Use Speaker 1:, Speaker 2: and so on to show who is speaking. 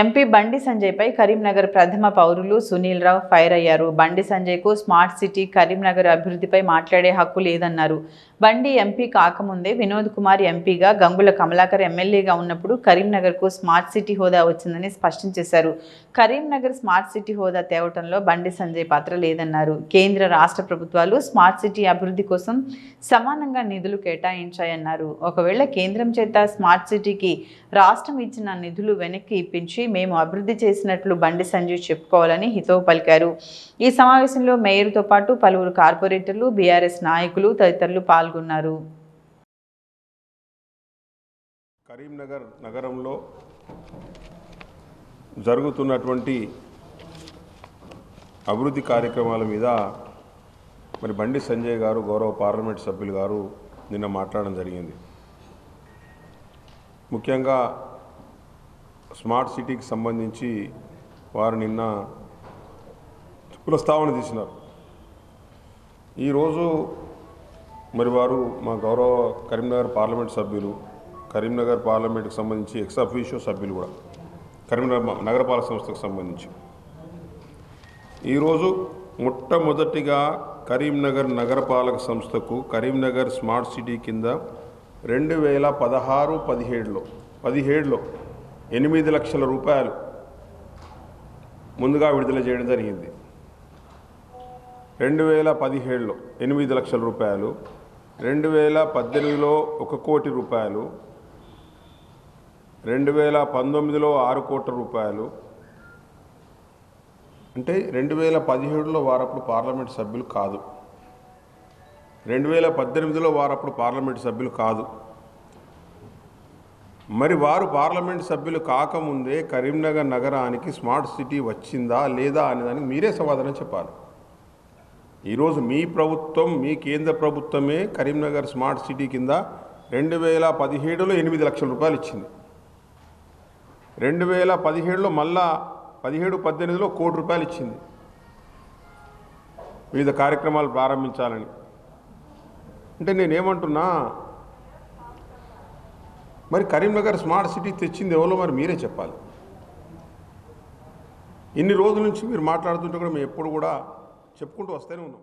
Speaker 1: MP బండి సంజయ్పై కరీంనగర్ ప్రథమ పౌరులు సునీల్ రావు ఫైర్ అయ్యారు. బండి సంజయ్కు స్మార్ట్ సిటీ కరీంనగర్ అభివృద్ధిపై మాట్లాడే హక్కు లేదన్నారు. బండి ఎంపీ కాకముందే వినోద్ కుమార్ ఎంపీగా, గంగుల కమలాకర్ ఎమ్మెల్యేగా ఉన్నప్పుడు కరీంనగర్కు స్మార్ట్ సిటీ హోదా వచ్చిందని స్పష్టం చేశారు. కరీంనగర్ స్మార్ట్ సిటీ హోదా తేవటంలో బండి సంజయ్ పాత్ర లేదన్నారు. కేంద్ర రాష్ట్ర ప్రభుత్వాలు స్మార్ట్ సిటీ అభివృద్ధి కోసం సమానంగా నిధులు కేటాయించాయన్నారు. ఒకవేళ కేంద్రం చేత స్మార్ట్ సిటీకి రాష్ట్రం ఇచ్చిన నిధులు వెనక్కి ఇప్పించి మేము అభివృద్ధి చేసినట్లు బండి సంజయ్ చెప్పుకోవాలని హితవు పలికారు. ఈ సమావేశంలో మేయర్తో పాటు పలువురు కార్పొరేటర్లు, బీఆర్ఎస్ నాయకులు తదితరులు పాల్గొన్నారు.
Speaker 2: కరీంనగర్ నగరంలో జరుగుతున్నటువంటి అభివృద్ధి కార్యక్రమాల మీద మరి బండి సంజయ్ గారు, గౌరవ పార్లమెంట్ సభ్యులు గారు నిన్న మాట్లాడడం జరిగింది. ముఖ్యంగా స్మార్ట్ సిటీకి సంబంధించి వారు నిన్న ప్రస్తావన తీసినారు. ఈరోజు మరి వారు మా గౌరవ కరీంనగర్ పార్లమెంట్ సభ్యులు, కరీంనగర్ పార్లమెంట్కి సంబంధించి ఎక్స్ అఫీషియో సభ్యులు కూడా కరీంనగర్ నగరపాలక సంస్థకు సంబంధించి ఈరోజు మొట్టమొదటిగా కరీంనగర్ నగరపాలక సంస్థకు కరీంనగర్ స్మార్ట్ సిటీ కింద 2016-17లో 8 లక్షల రూపాయలు ముందుగా విడుదల చేయడం జరిగింది. 2017లో 8 లక్షల రూపాయలు, 2018లో 1 కోటి రూపాయలు, 2019లో 6 కోట్ల రూపాయలు. అంటే 2017లో వారప్పుడు పార్లమెంట్ సభ్యులు కాదు, 2018లో వారప్పుడు పార్లమెంట్ సభ్యులు కాదు. మరి వారు పార్లమెంట్ సభ్యులు కాకముందే కరీంనగర్ నగరానికి స్మార్ట్ సిటీ వచ్చిందా లేదా అనేదానికి మీరే సమాధానం చెప్పాలి. ఈరోజు మీ ప్రభుత్వం, మీ కేంద్ర ప్రభుత్వమే కరీంనగర్ స్మార్ట్ సిటీ కింద 2017లో 8 లక్షల రూపాయలు ఇచ్చింది. 2017లో మళ్ళా 17-18లో 1 కోటి రూపాయలు ఇచ్చింది వివిధ కార్యక్రమాలు ప్రారంభించాలని. అంటే నేనేమంటున్నా, మరి కరీంనగర్ స్మార్ట్ సిటీ తెచ్చింది ఎవరో మరి మీరే చెప్పాలి. ఇన్ని రోజుల నుంచి మీరు మాట్లాడుతుంటే కూడా మేము ఎప్పుడు కూడా చెప్పుకుంటూ వస్తూనే ఉన్నాం.